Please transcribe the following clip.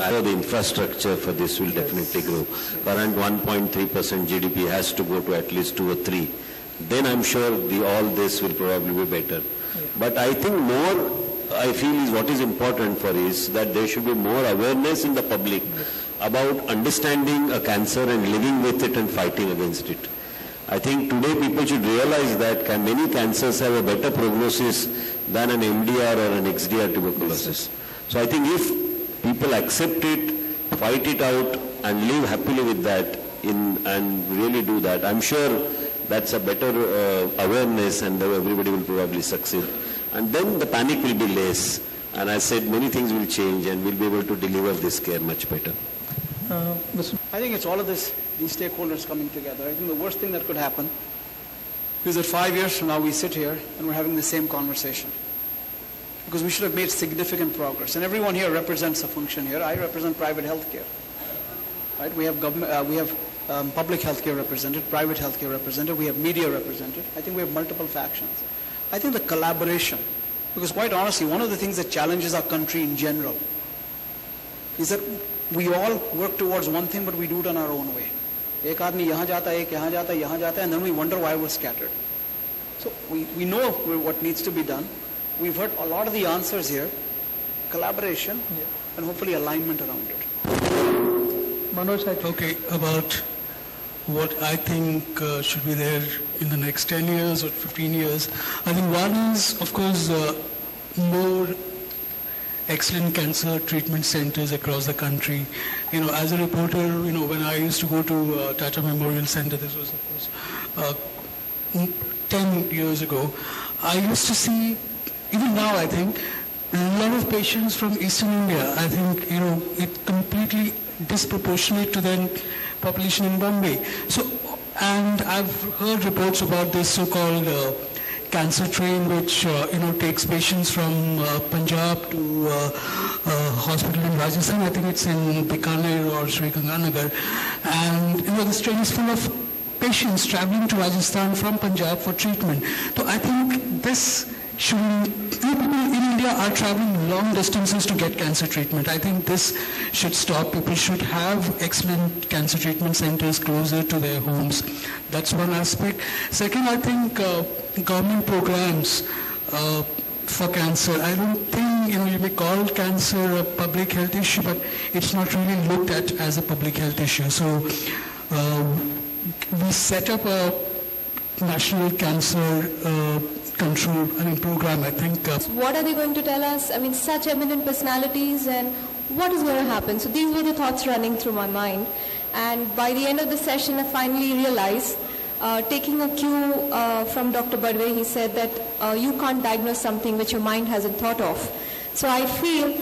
The infrastructure for this will definitely grow. Current 1.3% GDP has to go to at least 2 or 3. Then I'm sure all this will probably be better. But I think more, I feel is what is important for is that there should be more awareness in the public about understanding a cancer and living with it and fighting against it. I think today people should realize that many cancers have a better prognosis than an MDR or an XDR tuberculosis. So I think if people accept it, fight it out and live happily with that and really do that, I'm sure that's a better awareness and everybody will probably succeed. And then the panic will be less. And I said many things will change and we'll be able to deliver this care much better. I think it's all of these stakeholders coming together. I think the worst thing that could happen is that 5 years from now we sit here and we're having the same conversation. Because we should have made significant progress. And everyone here represents a function here. I represent private healthcare. Right? We have public healthcare represented, private healthcare represented, we have media represented. I think we have multiple factions. I think the collaboration, because quite honestly, one of the things that challenges our country in general is that we all work towards one thing, but we do it on our own way. Ek aadmi yahan jata hai, ek yahan jata hai, yahan jata hai, and then we wonder why we're scattered. So we know what needs to be done. We've heard a lot of the answers here. Collaboration and hopefully alignment around it. Manoj, okay, about what I think should be there in the next 10 years or 15 years. I think one is, of course, more excellent cancer treatment centers across the country. As a reporter, when I used to go to Tata Memorial Center, this was of course 10 years ago, I used to see, even now I think, a lot of patients from Eastern India. I think, it completely disproportionate to the population in Bombay. So, and I've heard reports about this so-called cancer train, which takes patients from Punjab to hospital in Rajasthan. I think it's in Bikaner or Sri Ganganagar, and this train is full of patients traveling to Rajasthan from Punjab for treatment. So I think this should, people in India are traveling long distances to get cancer treatment. I think this should stop. People should have excellent cancer treatment centers closer to their homes. That's one aspect. Second, I think government programs for cancer. I don't think, you may call cancer a public health issue, but it's not really looked at as a public health issue. So we set up a national cancer control program, I think. What are they going to tell us? Such eminent personalities, and what is going to happen? So these were the thoughts running through my mind. And by the end of the session, I finally realized, taking a cue from Dr. Badwe, he said that you can't diagnose something which your mind hasn't thought of. So I feel